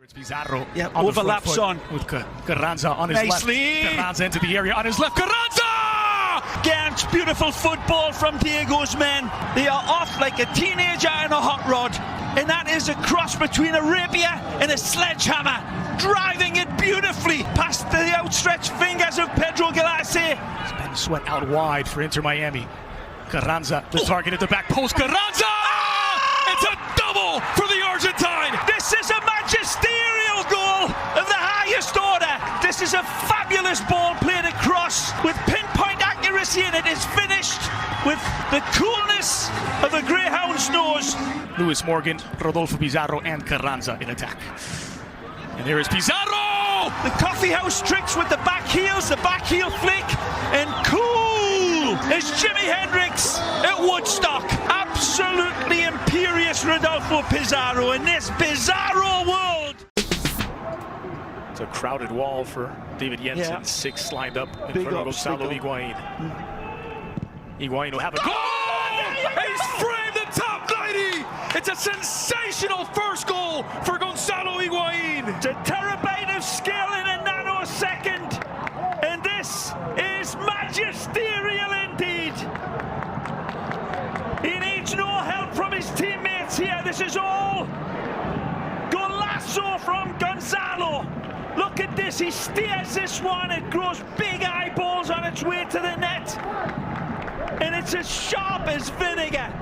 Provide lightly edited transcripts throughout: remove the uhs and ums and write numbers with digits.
It's Pizarro. Yeah, on overlaps on. With Carranza on his Nicely. left. Carranza into the area on his left. Carranza! Again, beautiful football from Diego's men. They are off like a teenager in a hot rod. And that is a cross between a rapier and a sledgehammer. Driving it beautifully past the outstretched fingers of Pedro Galassi. Ben Sweat out wide for Inter Miami. Carranza, the target at the back post. Carranza! It's a double for the Argentine. This is a magisterial goal of the highest order. This is a fabulous ball played across with pinpoint accuracy, and it is finished with the coolness of a greyhound's nose. Luis Morgan, Rodolfo Pizarro, and Carranza in attack. And there is Pizarro! The coffeehouse tricks with the back heels, the back heel flick, and cool as Jimi Hendrix at Woodstock. Absolutely imperious Rodolfo Pizarro in this bizarro world. It's a crowded wall for David Jensen. Yeah. 6 lined up in Big front of Gonzalo Higuain. Higuain will have a goal! He's framed the top 90! It's a sensational first goal for Gonzalo Higuain! It's a terabyte of skill in a nanosecond. And this is magisterial indeed. He needs no help from his teammates here. This is all golazo from Gonzalo. Look at this, he steers this one, it grows big eyeballs on its way to the net. And it's as sharp as vinegar.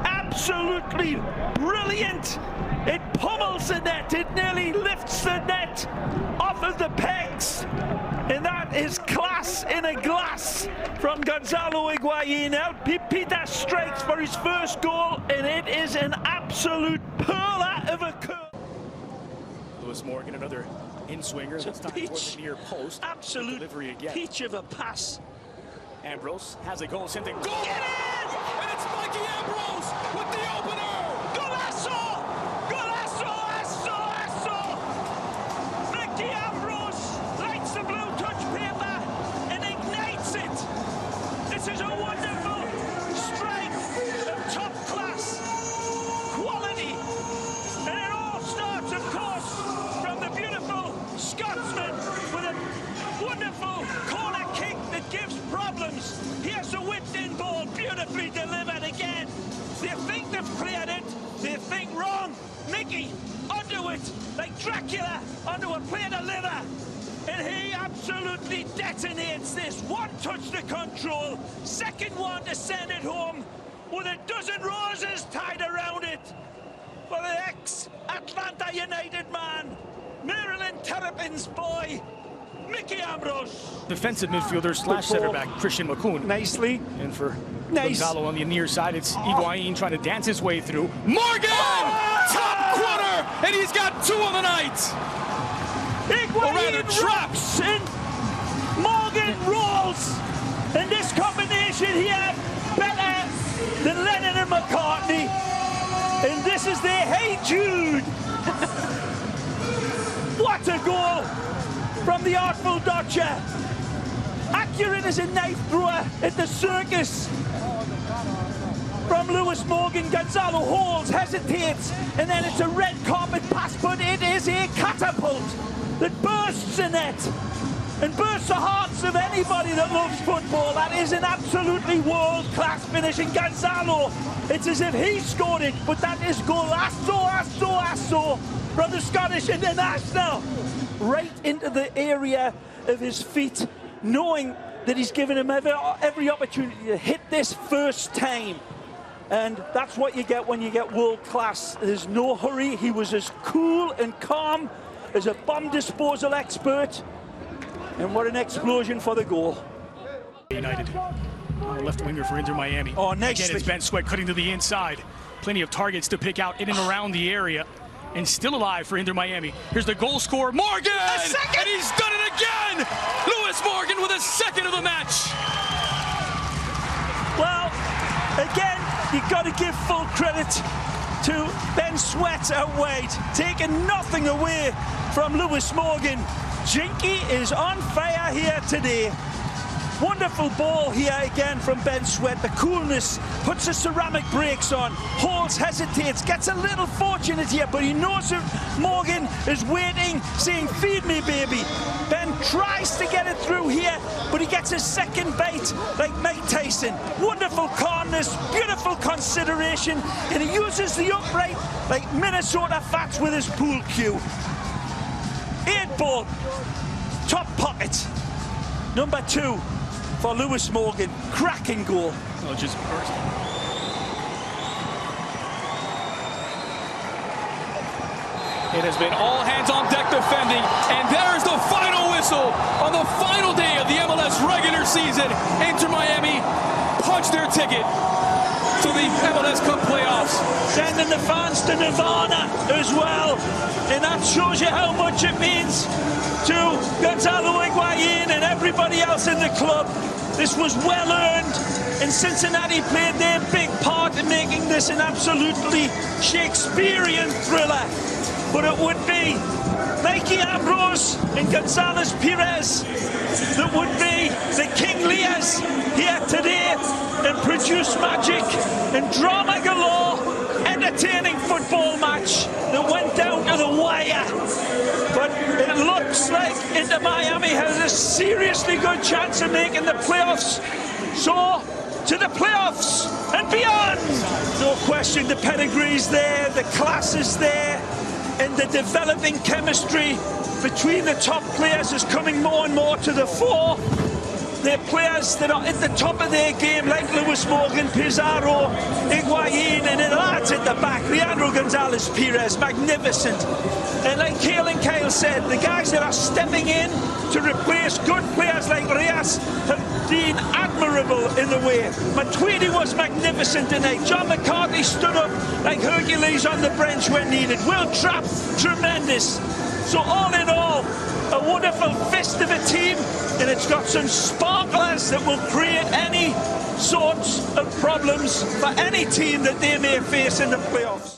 Absolutely brilliant. It pummels the net, it nearly lifts the net off of the pegs. And that is class in a glass from Gonzalo Higuain. Out Pipita strikes for his first goal, and it is an absolute pearler of a curl. Luis Morgan, another in-swinger. That's time towards the near post. Absolute delivery again. peach of a pass. Ambrose has a goal, sent it. Goal! Get in! And it's Mikey Ambrose with the opener! Golazo! Golazo! Asso! Mickey Ambrose lights the blue touch paper and ignites it. This is a wonderful strike of top class quality. And it all starts, of course, from the beautiful Scotsman with a wonderful corner kick that gives problems. Here's a whipped-in ball, beautifully delivered again. They think they've cleared it, they think wrong. Mickey onto it, like Dracula onto a plate of liver. And he absolutely detonates this. One touch to control, second one to send it home with a dozen roses tied around it. For the ex-Atlanta United man, Maryland Terrapins boy, Mickey Ambrose. Defensive midfielder slash center back Christian McCoon. Nicely. And for Nice. Gonzalo on the near side, it's Higuain trying to dance his way through. Morgan! Top corner! And he's got 2 on the night! Higuain traps and Morgan rolls. And this combination here, better than Lennon and McCartney. And this is their Hey Jude. What a goal from the Artful Dodger. Accurate as a knife thrower at the circus. From Luis Morgan, Gonzalo holds, hesitates, and then it's a red carpet pass, but it is a catapult that bursts the net and bursts the hearts of anybody that loves football. That is an absolutely world-class finish, and Gonzalo, it's as if he scored it, but that is golazo from the Scottish international. Right into the area of his feet, knowing that he's given him every opportunity to hit this first time. And that's what you get when you get world class. There's no hurry. He was as cool and calm as a bomb disposal expert. And what an explosion for the goal. United. Left winger for Inter Miami. Oh, nicely. Again, it's Ben Sweat cutting to the inside. Plenty of targets to pick out in and around the area. And still alive for Inter Miami. Here's the goal scorer, Morgan! And he's done it again! Luis Morgan with a second of the match. Well, again, you've got to give full credit to Ben Sweat out wide, taking nothing away from Luis Morgan. Jinky is on fire here today. Wonderful ball here again from Ben Sweat. The coolness, puts the ceramic brakes on, holds, hesitates, gets a little fortunate here, but he knows that Morgan is waiting, saying, feed me, baby. Ben tries to get it through here, but he gets a second bait like Mike Tyson. Wonderful calmness, beautiful consideration, and he uses the upright like Minnesota Fats with his pool cue. 8 ball, top pocket. Number 2 for Lewis Morgan. Cracking goal. Oh, just burst. It has been all hands on deck defending, and there is the final whistle on the final day of the MLS regular season. Inter Miami punched their ticket to the MLS Cup playoffs. Sending the fans to Nirvana as well, and that shows you how much it means to Gonzalo Higuain and everybody else in the club. This was well earned, and Cincinnati played their big part in making this an absolutely Shakespearean thriller. But it would be Mikey Ambrose and Gonzalez Perez that would be the King Lears here today and produce magic and drama galore. Entertaining football match that went down to the wire. But it looks like Inter Miami has a seriously good chance of making the playoffs. So, to the playoffs and beyond! No question, the pedigree's there, the class is there, and the developing chemistry between the top players is coming more and more to the fore. They're players that are at the top of their game, like Lewis Morgan, Pizarro, Higuain, and then lads at the back, Leandro Gonzalez Perez, magnificent. And like Cale and Kyle said, the guys that are stepping in to replace good players like Reyes have been admirable in the way. Matuidi was magnificent tonight. John McCarthy stood up like Hercules on the bench when needed. Will Trapp, tremendous. So all in all, a wonderful fist of a team, and it's got some sparklers that will create any sorts of problems for any team that they may face in the playoffs.